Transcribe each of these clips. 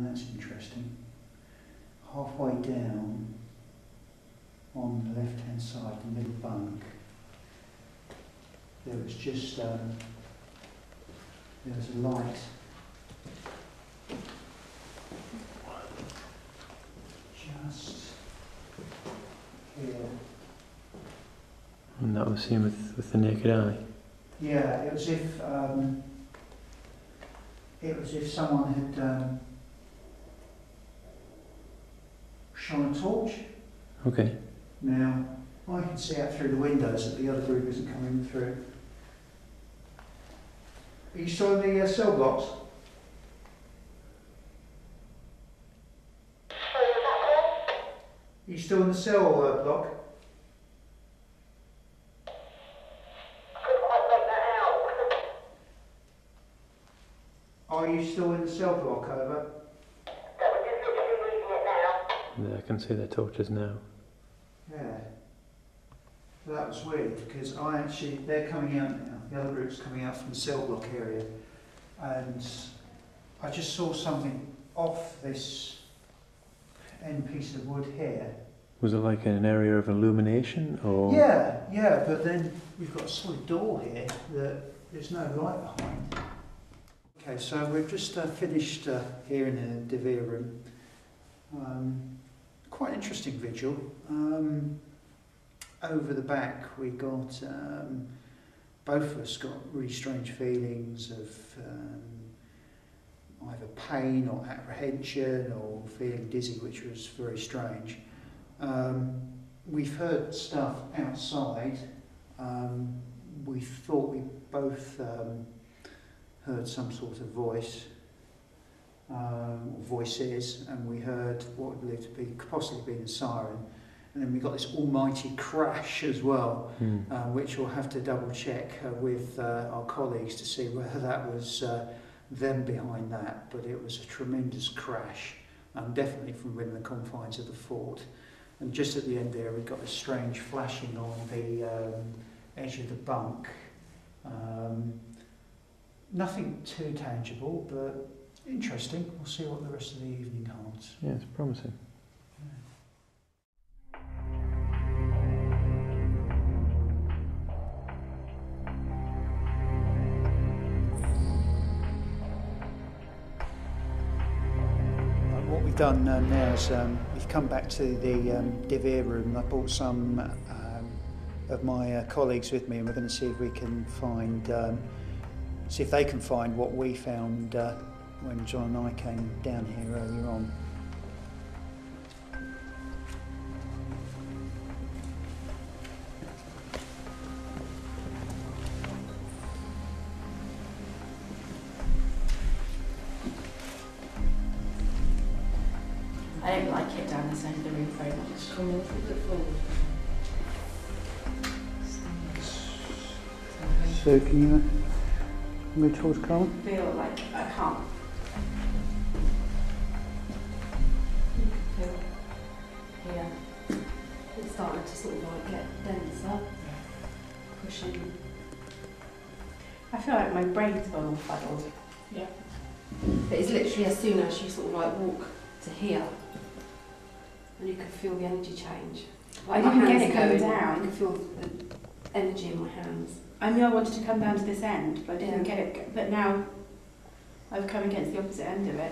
That's interesting. Halfway down on the left hand side, the middle bunk, there was just there was a light just here. And that was seen with the naked eye? Yeah, it was if someone had shone a torch. Okay. Now, I can see out through the windows that the other group isn't coming through. Are you still in the cell blocks? Are you still in the cell block? Are you still in the cell block, over? We're just literally reading it now. Yeah, I can see their torches now. Yeah. So that was weird because they're coming out now. The other group's coming out from the cell block area, and I just saw something off this end piece of wood here. Was it like an area of illumination, or? Yeah, but then we've got a solid door here that there's no light behind. Okay, so we've just finished here in the Devere room. Quite an interesting vigil. Over the back we got, both of us got really strange feelings of either pain or apprehension or feeling dizzy, which was very strange. We've heard stuff outside. We thought we both heard some sort of voice, or voices, and we heard what we believed to be possibly being a siren. And then we got this almighty crash as well, which we'll have to double check with our colleagues to see whether that was them behind that. But it was a tremendous crash, definitely from within the confines of the fort. And just at the end there, we got a strange flashing on the edge of the bunk. Nothing too tangible, but interesting. We'll see what the rest of the evening holds. Yeah, it's promising. What we've done now is we've come back to the Devere room. I brought some of my colleagues with me, and we're going to see if we can find, see if they can find what we found when John and I came down here earlier on. I don't like it down this end of the room very much. Come in, look forward. So can you move towards Carl? I feel like I can't. You can feel here. It's starting to sort of like get denser. Pushing. I feel like my brain's gone all fuddled. Yeah. But it's literally as soon as you sort of like walk to here, and you can feel the energy change. Like I didn't get it going down. You can feel the energy in my hands. I knew I wanted to come down to this end, but I didn't get it. But now I've come against the opposite end of it.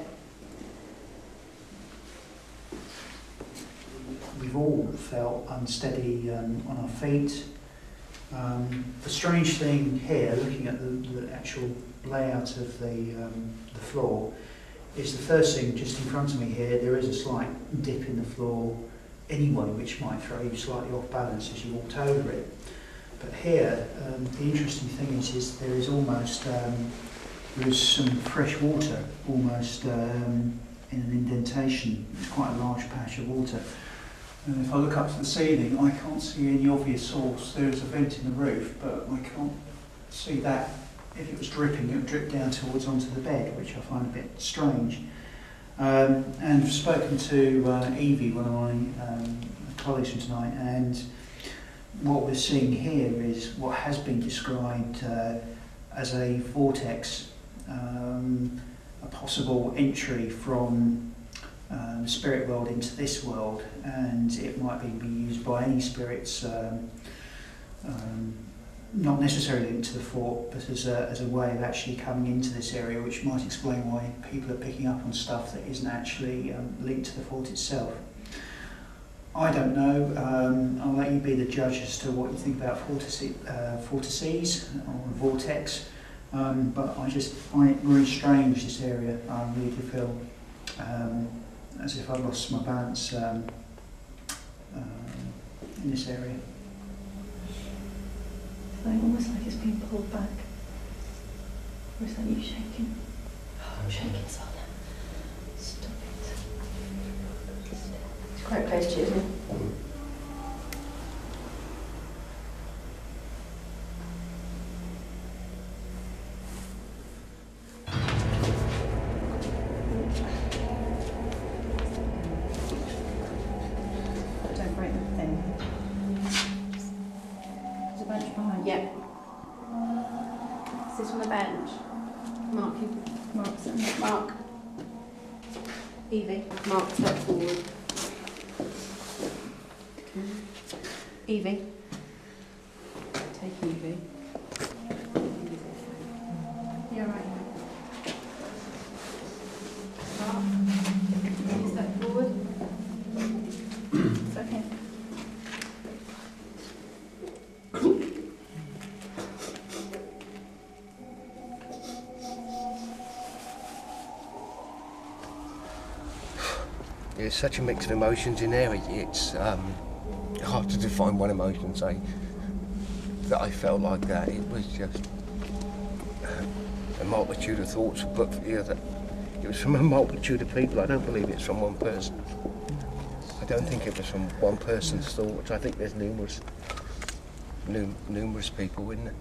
We've all felt unsteady on our feet. The strange thing here, looking at the actual layout of the floor, is the first thing just in front of me here. There is a slight dip in the floor anyway, which might throw you slightly off balance as you walked over it. But here, the interesting thing is there is almost there is some fresh water almost in an indentation. It's quite a large patch of water. And if I look up to the ceiling, I can't see any obvious source. There is a vent in the roof, but I can't see that. If it was dripping, it would drip down towards onto the bed, which I find a bit strange. And I've spoken to Evie, one of my colleagues from tonight, and what we're seeing here is what has been described as a vortex. a possible entry from the spirit world into this world, and it might be used by any spirits, not necessarily linked to the fort, but as a way of actually coming into this area, which might explain why people are picking up on stuff that isn't actually linked to the fort itself. I don't know. I'll let you be the judge as to what you think about vortices or vortex, but I just find it really strange, this area. I really do feel as if I've lost my balance in this area. Like, almost like it's being pulled back. Or is that you shaking? Oh, I'm shaking, Sana. Stop it. It's quite close to you, isn't it? Don't break the thing. There's a bench behind you. Yep. Is this on the bench? Mark, you. Mark's it. Mark. Evie. Mark, step forward. Evie. Take Evie. You're right. Mark. Step forward. It's okay. There's such a mix of emotions in there. It's hard to define one emotion and say that I felt like that. It was just a multitude of thoughts put together. It was from a multitude of people. I don't believe it's from one person. I don't think it was from one person's thoughts. I think there's numerous people, isn't there?